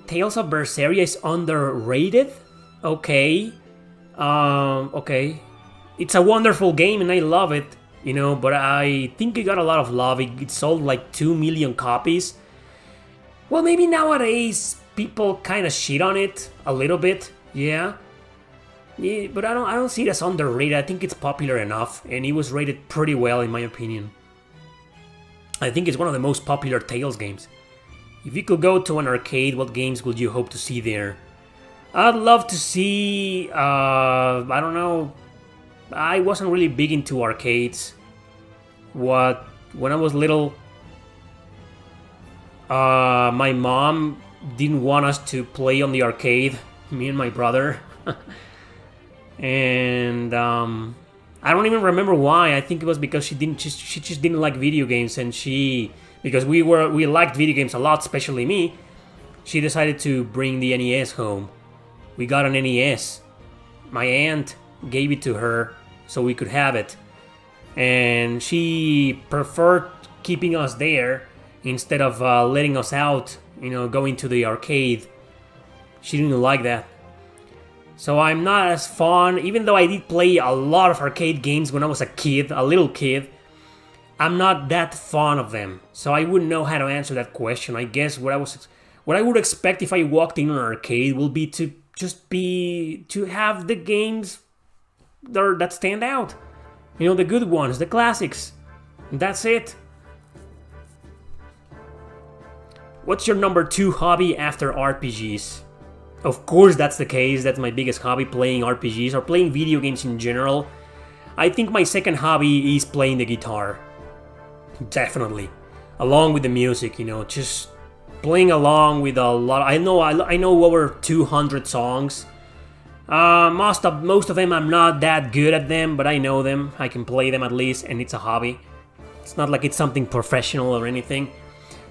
Tales of Berseria is underrated. Okay. Okay. It's a wonderful game and I love it, but I think it got a lot of love. It sold like 2 million copies. Well, maybe nowadays people kind of shit on it a little bit. Yeah. Yeah, but I don't see it as underrated. I think it's popular enough and it was rated pretty well in my opinion. I think it's one of the most popular Tales games. If you could go to an arcade, what games would you hope to see there? I'd love to see, I don't know, I wasn't really big into arcades. When I was little, my mom didn't want us to play on the arcade, me and my brother. And I don't even remember why. I think it was because she just didn't like video games, and because we liked video games a lot, especially me. She decided to bring the NES home. We got an NES. My aunt gave it to her so we could have it, and she preferred keeping us there instead of letting us out, going to the arcade. She didn't like that. So I'm not as fond, even though I did play a lot of arcade games when I was a little kid, I'm not that fond of them. So I wouldn't know how to answer that question. I guess what I would expect if I walked in an arcade will be to have the games that stand out. The good ones, the classics. That's it. What's your number 2 hobby after RPGs? Of course that's the case. That's my biggest hobby, playing RPGs or playing video games in general. I think my second hobby is playing the guitar. Definitely. Along with the music, just playing along with a lot. I know over 200 songs. Most of them I'm not that good at them, but I know them. I can play them at least, and it's a hobby. It's not like it's something professional or anything.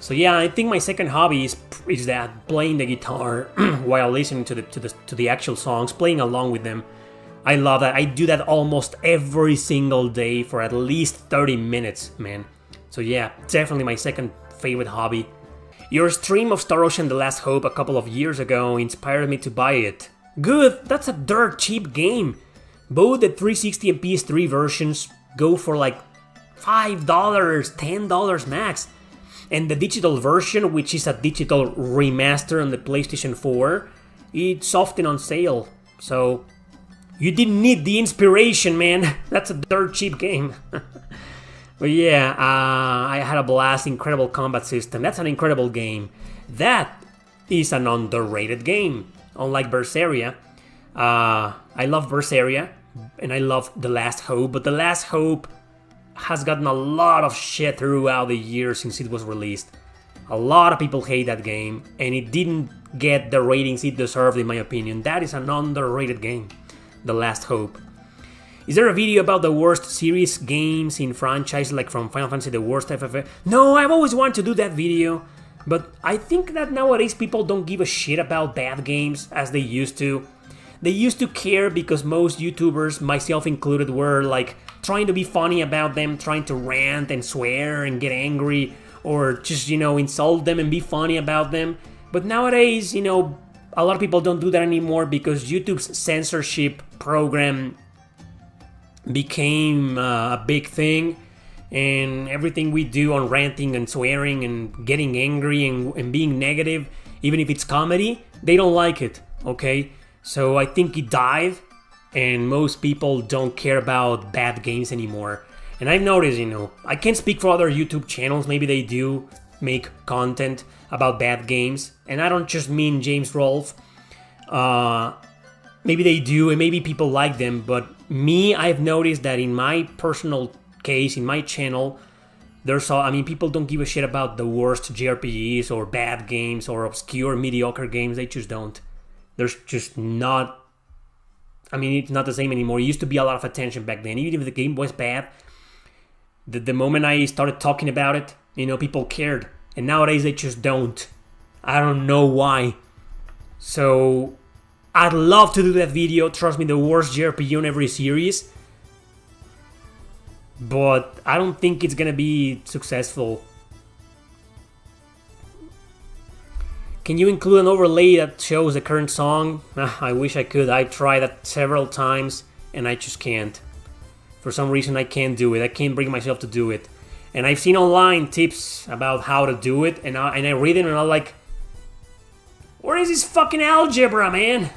So yeah, I think my second hobby is that, playing the guitar while listening to the actual songs, playing along with them. I love that. I do that almost every single day for at least 30 minutes, man. So yeah, definitely my second favorite hobby. Your stream of Star Ocean: The Last Hope a couple of years ago inspired me to buy it. Good, that's a dirt cheap game. Both the 360 and PS3 versions go for like $5, $10 max. And the digital version, which is a digital remaster on the PlayStation 4, it's often on sale. So you didn't need the inspiration, man. That's a dirt cheap game. But yeah, I had a blast. Incredible combat system. That's an incredible game. That is an underrated game. Unlike Berseria. I love Berseria, and I love The Last Hope, but The Last Hope has gotten a lot of shit throughout the years since it was released. A lot of people hate that game, and it didn't get the ratings it deserved, in my opinion. That is an underrated game, The Last Hope. Is there a video about the worst series games in franchise, like from Final Fantasy, the worst FFA? No, I've always wanted to do that video, but I think that nowadays people don't give a shit about bad games as they used to. They used to care because most YouTubers, myself included, were like trying to be funny about them, trying to rant and swear and get angry, or just, insult them and be funny about them. But nowadays, a lot of people don't do that anymore because YouTube's censorship program became a big thing, and everything we do on ranting and swearing and getting angry and being negative, even if it's comedy, they don't like it, okay? So I think it died, and most people don't care about bad games anymore. And I've noticed, I can't speak for other YouTube channels, maybe they do make content about bad games, and I don't just mean James Rolfe. Maybe they do, and maybe people like them, but me, I've noticed that in my personal case, in my channel, people don't give a shit about the worst JRPGs or bad games or obscure, mediocre games. They just don't. There's just not... it's not the same anymore. It used to be a lot of attention back then. Even if the game was bad, the moment I started talking about it, people cared. And nowadays they just don't. I don't know why. So I'd love to do that video. Trust me, the worst JRPG on every series. But I don't think it's gonna be successful. Can you include an overlay that shows the current song? I wish I could. I've tried that several times and I just can't. For some reason I can't do it. I can't bring myself to do it. And I've seen online tips about how to do it, and I read it and I'm like, where is this fucking algebra, man?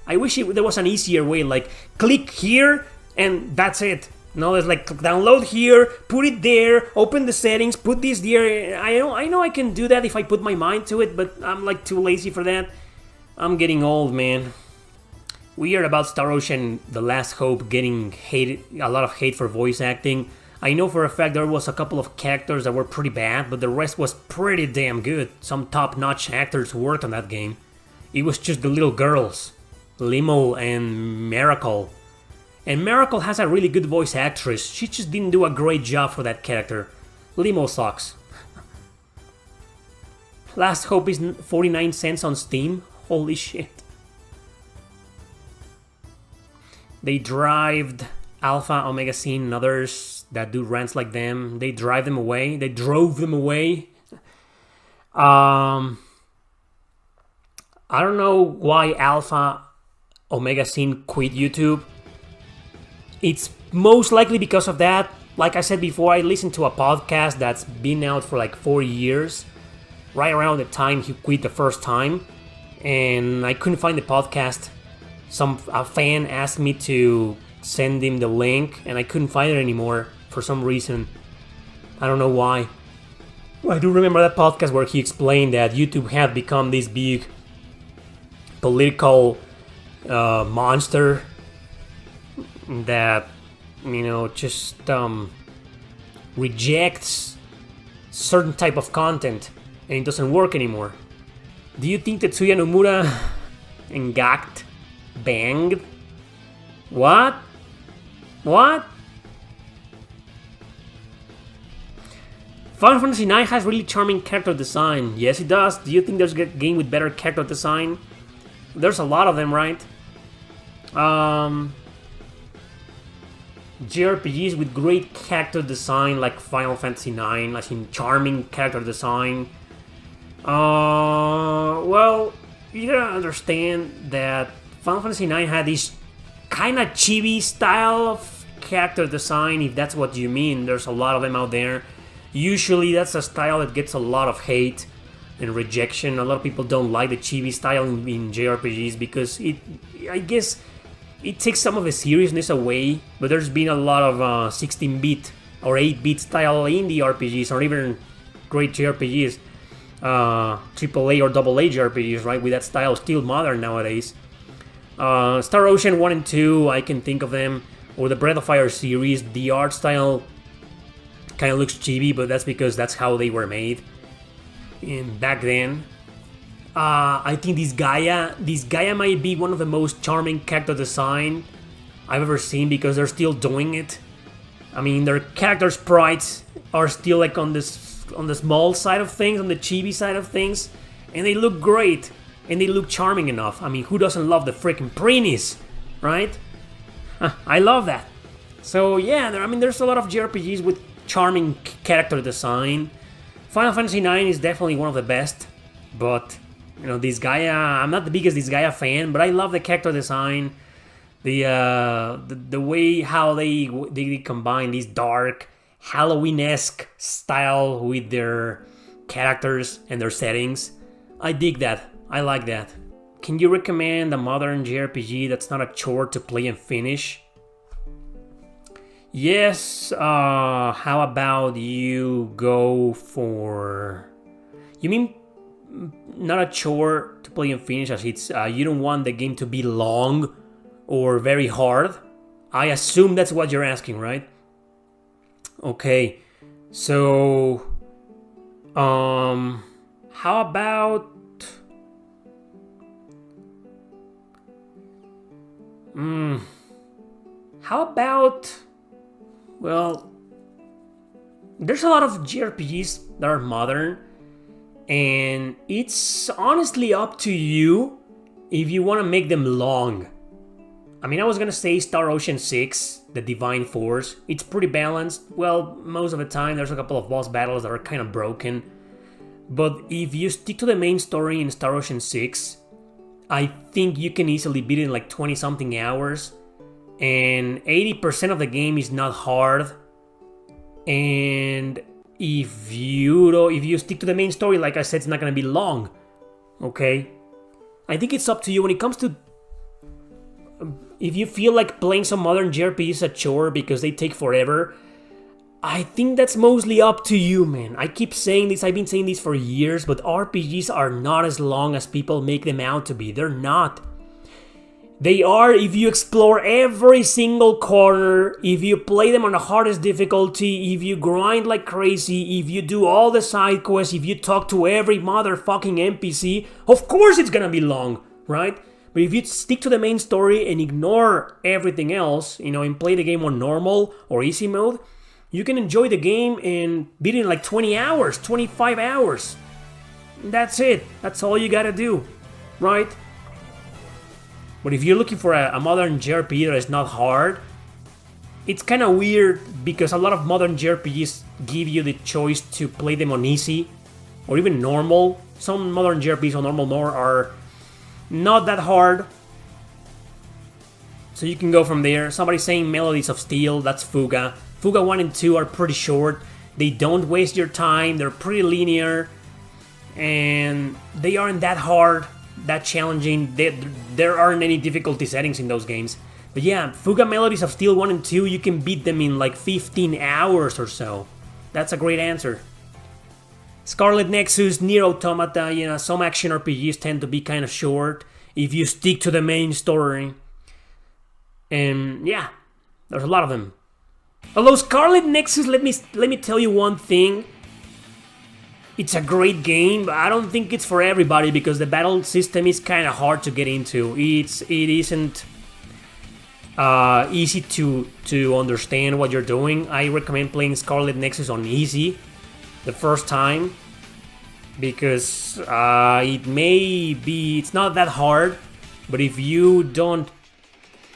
I wish there was an easier way, like click here and that's it. No, it's like download here, put it there, open the settings, put this there. I know I can do that if I put my mind to it, but I'm like too lazy for that. I'm getting old, man. We heard about Star Ocean, The Last Hope, getting a lot of hate for voice acting. I know for a fact there was a couple of characters that were pretty bad, but the rest was pretty damn good. Some top-notch actors worked on that game. It was just the little girls, Limo and Miracle. And Miracle has a really good voice actress. She just didn't do a great job for that character. Limo sucks. Last Hope is 49 cents on Steam. Holy shit. They drived Alpha, Omega Scene, and others that do rants like them. They drive them away. They drove them away. I don't know why Alpha, Omega Scene quit YouTube. It's most likely because of that. Like I said before, I listened to a podcast that's been out for like 4 years. Right around the time he quit the first time. And I couldn't find the podcast. A fan asked me to send him the link, and I couldn't find it anymore for some reason. I don't know why. I do remember that podcast where he explained that YouTube had become this big political monster that, just rejects certain type of content, and it doesn't work anymore. Do you think Tetsuya Nomura engaged? Banged? What? Final Fantasy IX has really charming character design. Yes, it does. Do you think there's a game with better character design? There's a lot of them, right? JRPGs with great character design like Final Fantasy IX, as in charming character design. Well, you gotta understand that Final Fantasy IX had this kind of chibi style of character design, if that's what you mean. There's a lot of them out there. Usually that's a style that gets a lot of hate and rejection. A lot of people don't like the chibi style in JRPGs because I guess it takes some of the seriousness away, but there's been a lot of 16-bit or 8-bit style indie RPGs or even great JRPGs, AAA or AA JRPGs, right, with that style still modern nowadays. Star Ocean 1 and 2, I can think of them, or the Breath of Fire series. The art style kind of looks chibi, but that's because that's how they were made back then. I think this Gaia might be one of the most charming character design I've ever seen because they're still doing it. I mean, their character sprites are still like on the small side of things, on the chibi side of things, and they look great. And they look charming enough. I mean, who doesn't love the freaking preenies, right? I love that. So yeah, there's a lot of JRPGs with charming character design. Final Fantasy IX is definitely one of the best. But, this Gaia, I'm not the biggest this Gaia fan, but I love the character design. The way how they combine this dark, Halloween-esque style with their characters and their settings. I dig that. I like that. Can you recommend a modern JRPG that's not a chore to play and finish? Yes, how about you go for... You mean not a chore to play and finish, as it's you don't want the game to be long or very hard? I assume that's what you're asking, right? Okay, so... how about... How about... Well, there's a lot of JRPGs that are modern, and it's honestly up to you if you want to make them long. I mean, I was gonna say Star Ocean 6, The Divine Force. It's pretty balanced. Well, most of the time there's a couple of boss battles that are kind of broken, But if you stick to the main story in Star Ocean 6, I think you can easily beat it in like 20 something hours. And 80% of the game is not hard. And if you stick to the main story, like I said, it's not gonna be long. Okay? I think it's up to you when it comes to... If you feel like playing some modern JRPG is a chore because they take forever, I think that's mostly up to you, man. I keep saying this, I've been saying this for years, but RPGs are not as long as people make them out to be. They're not. They are if you explore every single corner, if you play them on the hardest difficulty, if you grind like crazy, if you do all the side quests, if you talk to every motherfucking NPC. Of course it's gonna be long, right? But if you stick to the main story and ignore everything else, and play the game on normal or easy mode, you can enjoy the game and beat it in like 20 hours, 25 hours. That's it. That's all you gotta do, right? But if you're looking for a modern JRPG that is not hard, it's kind of weird because a lot of modern JRPGs give you the choice to play them on easy or even normal. Some modern JRPGs on normal mode are not that hard, so you can go from there. Somebody's saying Melodies of Steel, that's Fuga. Fuga 1 and 2 are pretty short. They don't waste your time, they're pretty linear, and they aren't that hard, that challenging. There aren't any difficulty settings in those games. But yeah, Fuga Melodies of Steel 1 and 2, you can beat them in like 15 hours or so. That's a great answer. Scarlet Nexus, Nier Automata, some action RPGs tend to be kind of short if you stick to the main story. And yeah, there's a lot of them. Although Scarlet Nexus, let me tell you one thing. It's a great game, but I don't think it's for everybody because the battle system is kind of hard to get into. It isn't easy to understand what you're doing. I recommend playing Scarlet Nexus on easy the first time because it's not that hard, but if you don't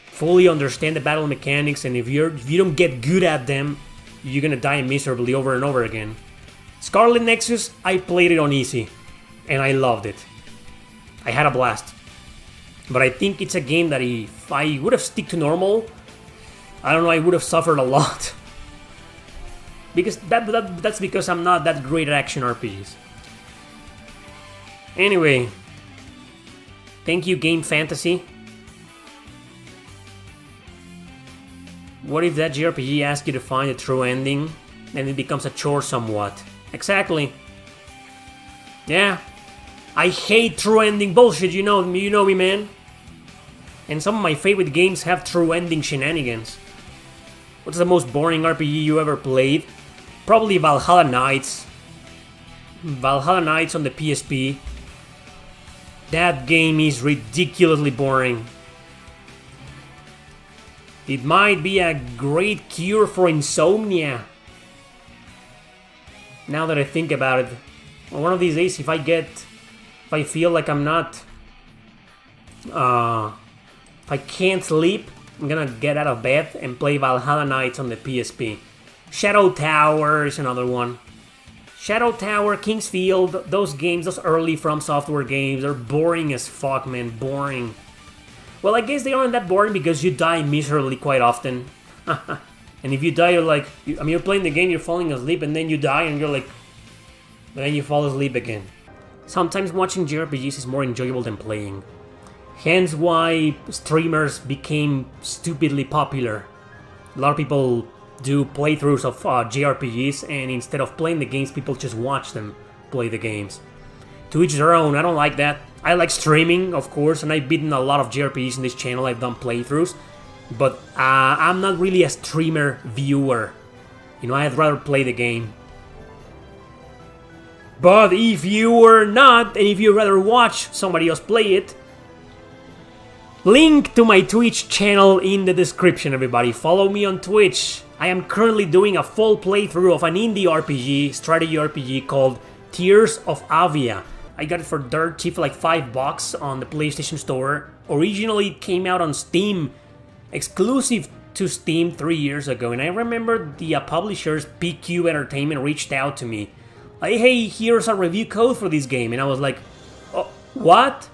fully understand the battle mechanics and if you don't get good at them, you're gonna die miserably over and over again. Scarlet Nexus, I played it on easy and I loved it. I had a blast. But I think it's a game that if I would have stick to normal, I don't know, I would have suffered a lot. Because that's because I'm not that great at action RPGs. Anyway, thank you, Game Fantasy. What if that JRPG asks you to find a true ending, and it becomes a chore somewhat? Exactly. Yeah, I hate true ending bullshit. You know me, man. And some of my favorite games have true ending shenanigans. What's the most boring RPG you ever played? Probably Valhalla Knights. Valhalla Knights on the PSP. That game is ridiculously boring. It might be a great cure for insomnia. Now that I think about it, one of these days, if I feel like I'm not, if I can't sleep, I'm gonna get out of bed and play Valhalla Knights on the PSP. Shadow Tower is another one. Shadow Tower, Kingsfield, those games, those early From Software games, are boring as fuck, man, boring. Well, I guess they aren't that boring because you die miserably quite often. And if you die, you're like... you're playing the game, you're falling asleep, and then you die, and you're like... then you fall asleep again. Sometimes watching JRPGs is more enjoyable than playing. Hence why streamers became stupidly popular. A lot of people do playthroughs of JRPGs, and instead of playing the games, people just watch them play the games. To each their own, I don't like that. I like streaming, of course, and I've beaten a lot of JRPGs in this channel, I've done playthroughs. But I'm not really a streamer viewer. I'd rather play the game. But if you were not, and if you'd rather watch somebody else play it, link to my Twitch channel in the description, everybody. Follow me on Twitch. I am currently doing a full playthrough of an indie RPG, strategy RPG called Tears of Avia. I got it for dirt cheap for like $5 on the PlayStation Store. Originally it came out on Steam, exclusive to Steam 3 years ago, and I remember the publishers PQ Entertainment reached out to me hey, here's a review code for this game. And I was like, oh, what?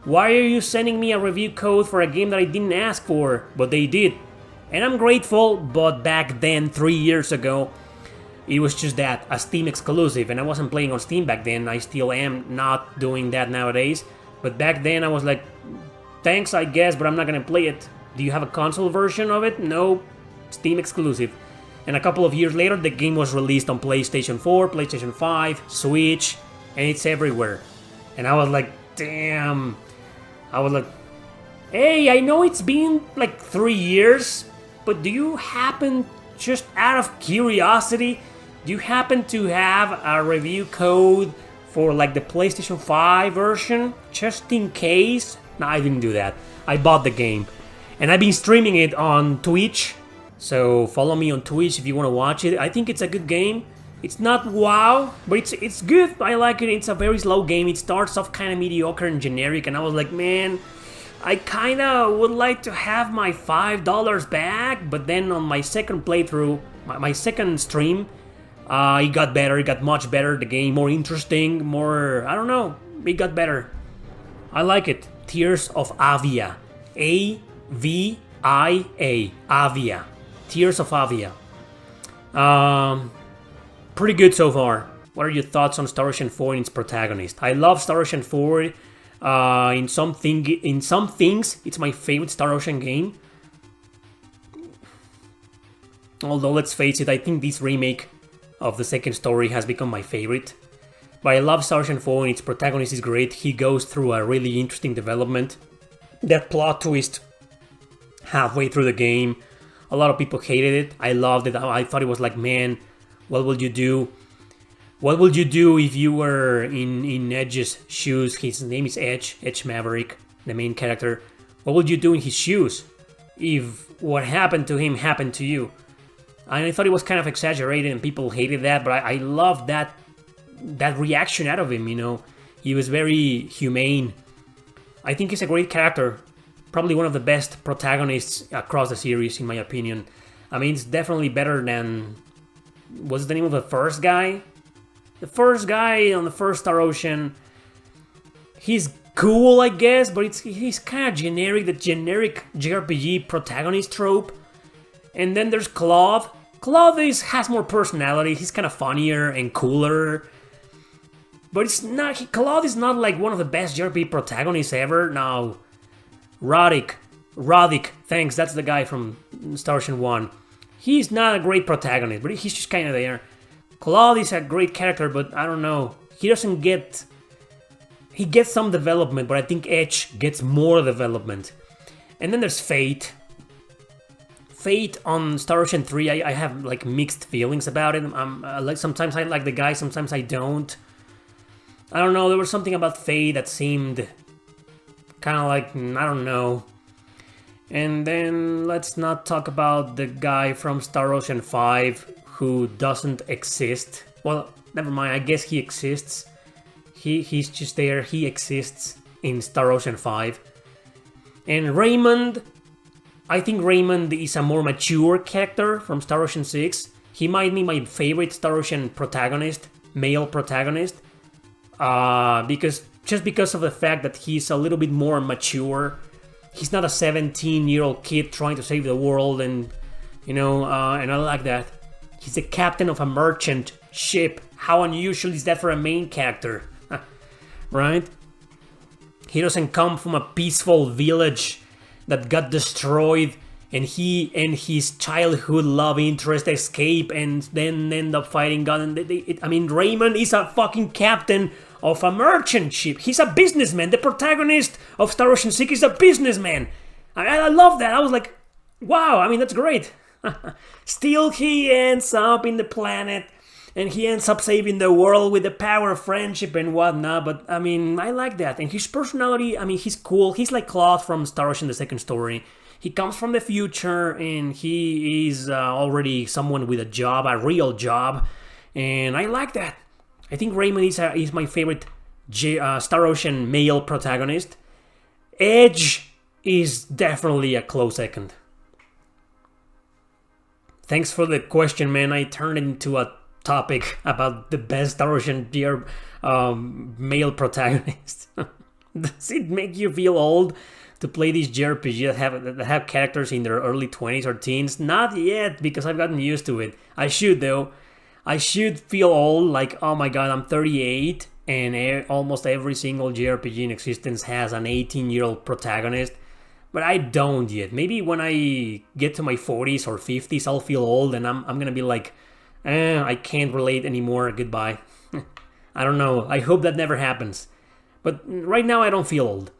Why are you sending me a review code for a game that I didn't ask for? But they did. And I'm grateful, but back then, 3 years ago, it was just that, a Steam exclusive, and I wasn't playing on Steam back then. I still am not doing that nowadays. But back then I was like, thanks I guess, but I'm not gonna play it. Do you have a console version of it? No, Steam exclusive. And a couple of years later, the game was released on PlayStation 4, PlayStation 5, Switch, and it's everywhere. And I was like, damn. I was like, hey, I know it's been like 3 years, but do you happen, just out of curiosity, do you happen to have a review code for like the PlayStation 5 version? Just in case? No, I didn't do that. I bought the game. And I've been streaming it on Twitch. So follow me on Twitch if you want to watch it. I think it's a good game. It's not wow, but it's good. I like it. It's a very slow game. It starts off kind of mediocre and generic. And I was like, man, I kind of would like to have my $5 back. But then on my second playthrough, my second stream, it got better. It got much better. The game more interesting, more, I don't know. It got better. I like it. Tears of Avia. A-V-I-A. Avia. Tears of Avia. Pretty good so far. What are your thoughts on Star Ocean 4 and its protagonist? I love Star Ocean 4. In some things, it's my favorite Star Ocean game. Although, let's face it, I think this remake of the second story has become my favorite. But I love Star Ocean 4 and its protagonist is great. He goes through a really interesting development. That plot twist halfway through the game, a lot of people hated it. I loved it. I thought it was like, man, what would you do? What would you do if you were in Edge's shoes? His name is Edge Maverick, the main character. What would you do in his shoes if what happened to him happened to you? And I thought it was kind of exaggerated and people hated that, but I loved that reaction out of him, you know. He was very humane. I think he's a great character. Probably one of the best protagonists across the series, in my opinion. I mean, it's definitely better than... What's the name of the first guy? The first guy on the first Star Ocean. He's cool, I guess, but he's kind of generic. The generic JRPG protagonist trope. And then there's Claude. Claude has more personality. He's kind of funnier and cooler. But it's not... Claude is not like one of the best JRPG protagonists ever. No. Roddick, thanks, that's the guy from Star Ocean 1. He's not a great protagonist, but he's just kind of there. Claude is a great character, but I don't know. He doesn't get... He gets some development, but I think Edge gets more development. And then there's Fate. Fate on Star Ocean 3, I have like mixed feelings about it. Like sometimes I like the guy, sometimes I don't. I don't know, there was something about Fate that seemed... kind of like, I don't know. And then let's not talk about the guy from Star Ocean 5 who doesn't exist. Well, never mind, I guess he exists. He's just there, he exists in Star Ocean 5. And Raymond, I think Raymond is a more mature character from Star Ocean 6. He might be my favorite Star Ocean protagonist, male protagonist. Because of the fact that he's a little bit more mature. He's not a 17-year-old kid trying to save the world, and you know, and I like that. He's the captain of a merchant ship. How unusual is that for a main character? Right? He doesn't come from a peaceful village that got destroyed, and he and his childhood love interest escape and then end up fighting God. And I mean, Raymond is a fucking captain of a merchant ship. He's a businessman. The protagonist of Star Ocean 6 is a businessman. I love that. I was like, wow, I mean, that's great. Still, he ends up in the planet, and he ends up saving the world with the power of friendship and whatnot. But, I mean, I like that. And his personality, I mean, he's cool. He's like Claude from Star Ocean, the second story. He comes from the future, and he is already someone with a job, a real job. And I like that. I think Raymond is my favorite Star Ocean male protagonist. Edge is definitely a close second. Thanks for the question, man. I turned it into a topic about the best Russian male protagonist. Does it make you feel old to play these JRPGs that have characters in their early 20s or teens? Not yet, because I've gotten used to it. I should, though. I should feel old, like, oh my god, I'm 38, and almost every single JRPG in existence has an 18-year-old protagonist. But I don't yet. Maybe when I get to my 40s or 50s, I'll feel old, and I'm gonna be like, I can't relate anymore, goodbye. I don't know. I hope that never happens. But right now, I don't feel old.